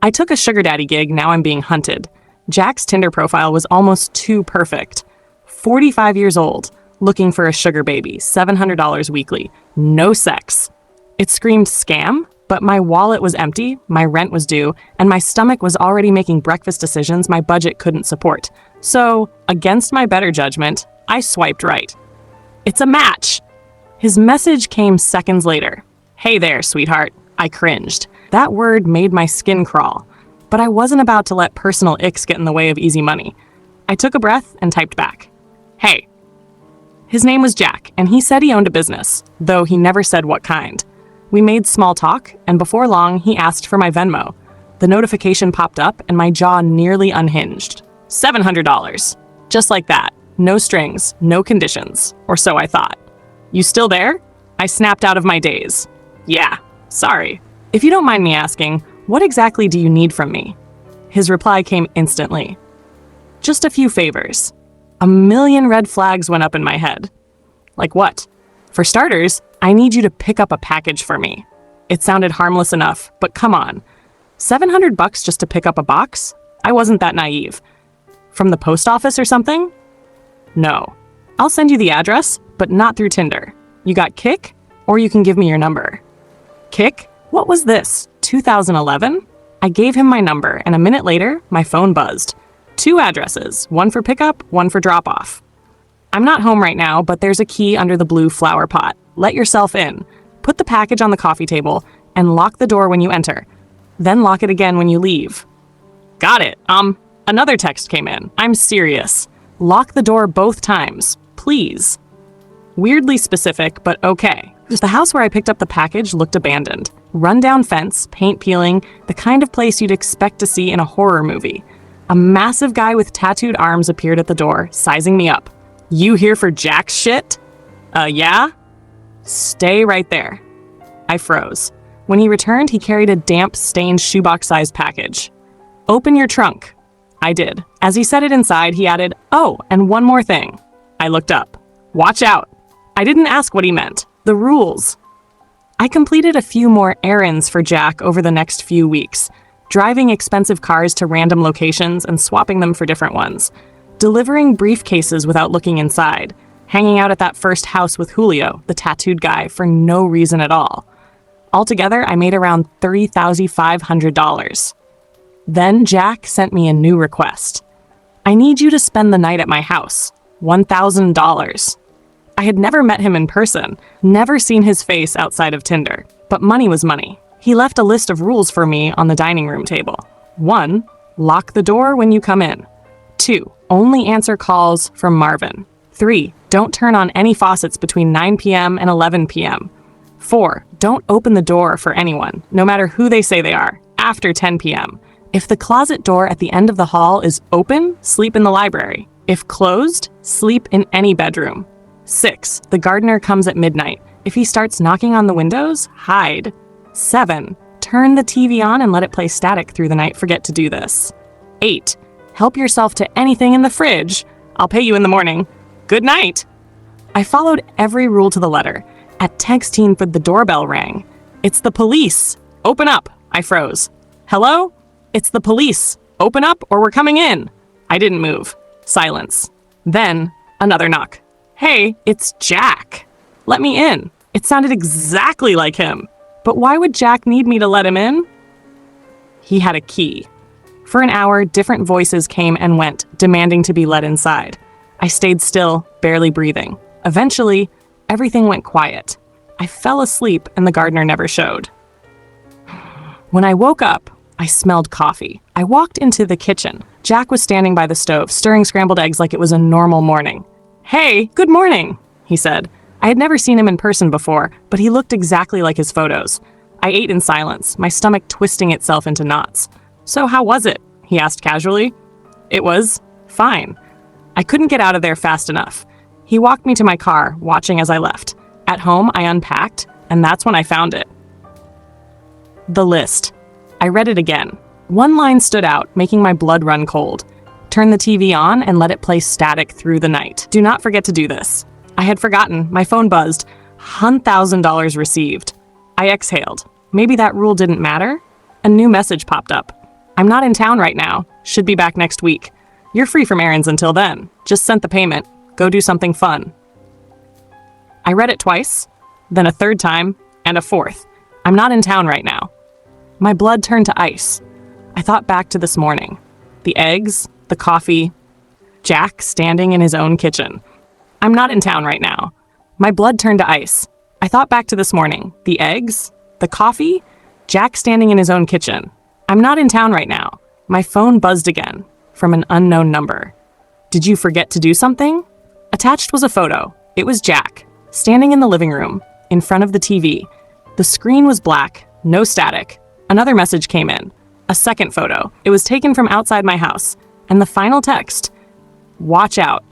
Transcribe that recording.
I took a sugar daddy gig, now I'm being hunted. Jack's Tinder profile was almost too perfect. 45 years old, looking for a sugar baby, $700 weekly, no sex. It screamed scam, but my wallet was empty, my rent was due, and my stomach was already making breakfast decisions my budget couldn't support. So, against my better judgment, I swiped right. It's a match! His message came seconds later. Hey there, sweetheart. I cringed. That word made my skin crawl. But I wasn't about to let personal icks get in the way of easy money. I took a breath and typed back. Hey. His name was Jack, and he said he owned a business, though he never said what kind. We made small talk, and before long, he asked for my Venmo. The notification popped up, and my jaw nearly unhinged. $700. Just like that. No strings, no conditions. Or so I thought. You still there? I snapped out of my daze. Yeah, sorry. If you don't mind me asking, what exactly do you need from me? His reply came instantly. Just a few favors. A million red flags went up in my head. Like what? For starters, I need you to pick up a package for me. It sounded harmless enough, but come on. $700 just to pick up a box? I wasn't that naive. From the post office or something? No. I'll send you the address, but not through Tinder. You got Kik? Or you can give me your number. Kik? What was this? 2011? I gave him my number, and a minute later, my phone buzzed. 2 addresses, one for pickup, one for drop-off. I'm not home right now, but there's a key under the blue flower pot. Let yourself in. Put the package on the coffee table, and lock the door when you enter. Then lock it again when you leave. Got it. Another text came in. I'm serious. Lock the door both times, please. Weirdly specific, but okay. The house where I picked up the package looked abandoned. Rundown fence, paint peeling, the kind of place you'd expect to see in a horror movie. A massive guy with tattooed arms appeared at the door, sizing me up. You here for Jack's shit? Yeah? Stay right there. I froze. When he returned, he carried a damp, stained shoebox-sized package. Open your trunk. I did. As he set it inside, he added, oh, and one more thing. I looked up. Watch out. I didn't ask what he meant. The rules. I completed a few more errands for Jack over the next few weeks, driving expensive cars to random locations and swapping them for different ones, delivering briefcases without looking inside, hanging out at that first house with Julio, the tattooed guy, for no reason at all. Altogether, I made around $30,500. Then Jack sent me a new request. I need you to spend the night at my house. $1,000. I had never met him in person, never seen his face outside of Tinder, but money was money. He left a list of rules for me on the dining room table. 1. Lock the door when you come in. 2. Only answer calls from Marvin. 3. Don't turn on any faucets between 9 p.m. and 11 p.m. 4. Don't open the door for anyone, no matter who they say they are, after 10 p.m. If the closet door at the end of the hall is open, sleep in the library. If closed, sleep in any bedroom. 6. The gardener comes at midnight. If he starts knocking on the windows, hide. 7. Turn the TV on and let it play static through the night. Forget to do this. 8. Help yourself to anything in the fridge. I'll pay you in the morning. Good night. I followed every rule to the letter. At 10:16, the doorbell rang. It's the police. Open up. I froze. Hello? It's the police. Open up or we're coming in. I didn't move. Silence. Then, another knock. Hey, it's Jack. Let me in. It sounded exactly like him. But why would Jack need me to let him in? He had a key. For an hour, different voices came and went, demanding to be let inside. I stayed still, barely breathing. Eventually, everything went quiet. I fell asleep and the gardener never showed. When I woke up, I smelled coffee. I walked into the kitchen. Jack was standing by the stove, stirring scrambled eggs like it was a normal morning. Hey, good morning, he said. I had never seen him in person before, but he looked exactly like his photos. I ate in silence, my stomach twisting itself into knots. So how was it? He asked casually. It was fine. I couldn't get out of there fast enough. He walked me to my car, watching as I left. At home, I unpacked, and that's when I found it. The list. I read it again. One line stood out, making my blood run cold. Turn the TV on and let it play static through the night. Do not forget to do this. I had forgotten. My phone buzzed. $1,000 received. I exhaled. Maybe that rule didn't matter? A new message popped up. I'm not in town right now. Should be back next week. You're free from errands until then. Just sent the payment. Go do something fun. I read it twice, then a third time, and a fourth. I'm not in town right now. My blood turned to ice. I thought back to this morning. The eggs, the coffee, Jack standing in his own kitchen. I'm not in town right now. My blood turned to ice. I thought back to this morning. The eggs, the coffee, Jack standing in his own kitchen. I'm not in town right now. My phone buzzed again, from an unknown number. Did you forget to do something? Attached was a photo. It was Jack, standing in the living room, in front of the TV. The screen was black, no static. Another message came in. A second photo. It was taken from outside my house. And the final text: watch out.